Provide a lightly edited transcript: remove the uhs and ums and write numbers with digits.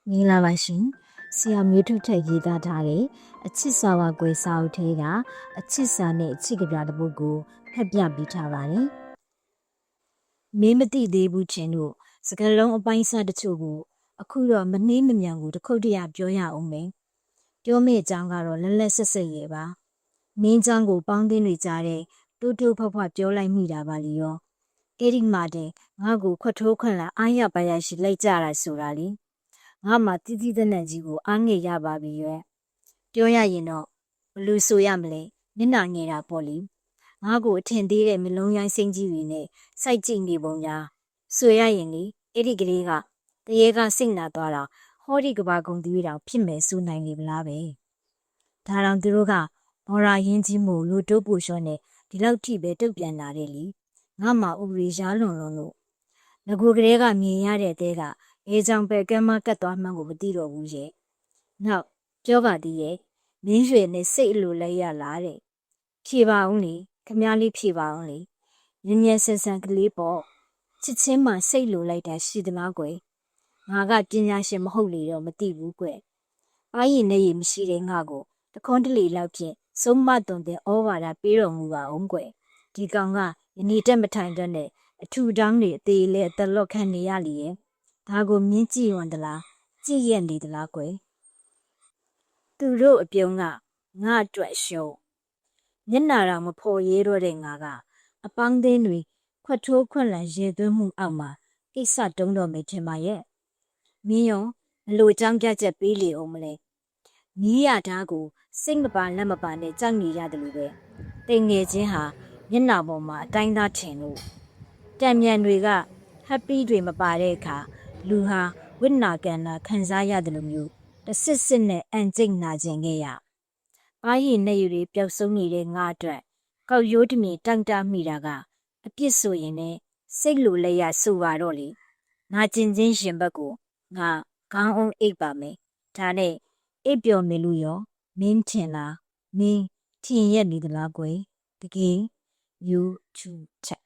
မင်္ဂလာပါရှင်ဆရာမျိုးထုထက်ရေးသားထားတဲ့အချစ်စာဝါကွယ်စာအုပ်ထဲကအချစ်စာနဲ့အချစ်ကဗျာတစ်ပုဒ်ကိုဖတ်ပြပေးထားပါတယ်မင်းမသိသေးဘူးချင်းတို့စကားလုံးအပိုင်းစားတချို့ကိုအခုတော့မနှေးမမြန်ကိုတစ်ခုတည်းပြောရအောင်မယ်ပြောမယ့်အကြောင်းကတော့လက်လက်ဆက်ဆက်ရဲ့ပါမင်းเจ้าကိုပေါင်းသင်းတွေကြားတဲ့တိုးတိုးဖွားဖွားပြောလိုက်မိတာပါလီရောအဲ့ဒီမှာတဲ့ငါ့ကိုခွတ်ထိုးခွန့်လာအားရပါရရှိလိုက်ကြတာဆိုတာလေငါမှတီးတီးတဲ့နံကြီးကိုအားငယ်ရပါပြီရွယ်ပြောရရင်တော့ဘလူဆိုရမလဲမျက်နှာငယ်တာပေါ့လေငါကိုအထင်သေးတဲ့မလုံးရိုင်းစိမ့်ကြီးတွေနဲ့စိုက်ကြည့်နေပုံများဆိုရရင်လေအဲ့ဒီကလေးကတရေကစိတ်နာသွားတာဟောဒီကဘာကုံသွေးတောင်ဖြစ်မယ်ဆိုနိုင်လေမလားပဲဒါတောင်သူတို့ကမော်ရာရင်းကြီးမို့လို့တိုးပူလျှော့နဲ့ဒီလောက်ထိပဲတုတ်ပြန်လာတယ်လေငါမှဥပရိရှားလွန်လို့ငကိုကလေးကမြင်ရတဲ့တဲကအဲကြောင့်ပဲကဲမကတ်သွားမှန်းကိုမသိတော့ဘူးရဲ့နောက်ပြောပါသေးရဲ့မင်းရွှေနဲ့စိတ်အလိုလဲရလားတဲ့ဖြေပါအောင်လေခမ ्या လေးဖြေပါအောင်လေမြင်မြင်ဆန်ဆန်ကလေးပေါ့ချစ်ချင်းမှစိတ်လိုလိုက်တာရှိသလားကွယ်ငါကပညာရှင်မဟုတ်လေတော့မသိဘူးကွယ်အားရည်နဲ့ရည်မရှိတဲ့ငါကိုတခွန်းတလေလောက်ဖြင့်ဆုံးမသွန်တဲ့ဩဝါဒပေးတော်မူပါအောင်ကွယ်ဒီကောင်ကယနေ့တက်မထိုင်တော့နဲ့အထူတောင်းနေအသေးလဲအတလော့ခံနေရလေရဲ့ဒါကိုမြင်းကြည့်ဝင်သလားကြည့်ရက်နေသလားကွယ်သူတို့အပြုံးကငါအတွက်ရှုံးမျက်နာတော်မဖော်ရဲတော့တဲ့ငါကအပေါင်းသင်းတွေခွတ်ထိုးခွန့်လန်ရေသွင်းမှုအောက်မှာကိစ္စတုံးတော်မယ်ထင်ပါရဲ့မင်းရောဘလို့ကြောင်းပြချက်ပေးလေအောင်မလဲနီးရသားကိုစိတ်မပါလက်မပါနဲ့ကြောက်နေရတယ်လို့ပဲတိမ်ငယ်ချင်းဟာမျက်နှာပေါ်မှာအတိုင်းသားထင်လို့တံမြန်တွေကဟက်ပီးတွေမပါတဲ့အခါလူဟာဝိနာကန်နာခံစားရတယ်လို့မျိုးတဆစ်စစ်နဲ့အန်ကျိတ်နာကျင်ခဲ့ရအားရည်နဲ့ယူတွေပျောက်ဆုံးနေတဲ့ငါအတွက်ကောက်ရိုးတမြေတောင့်တမိတာကအပြစ်ဆိုရင်လည်းစိတ်လိုလဲရဆိုပါတော့လေငါကျင်ချင်းရှင်ဘက်ကိုငါခေါင်းအောင်အိပ်ပါမယ်ဒါနဲ့အိပ်ပျော်မယ်လို့ရောမင်းထင်လားမင်းထင်ရက်နေသလားကွယ်တကယ် YouTube chat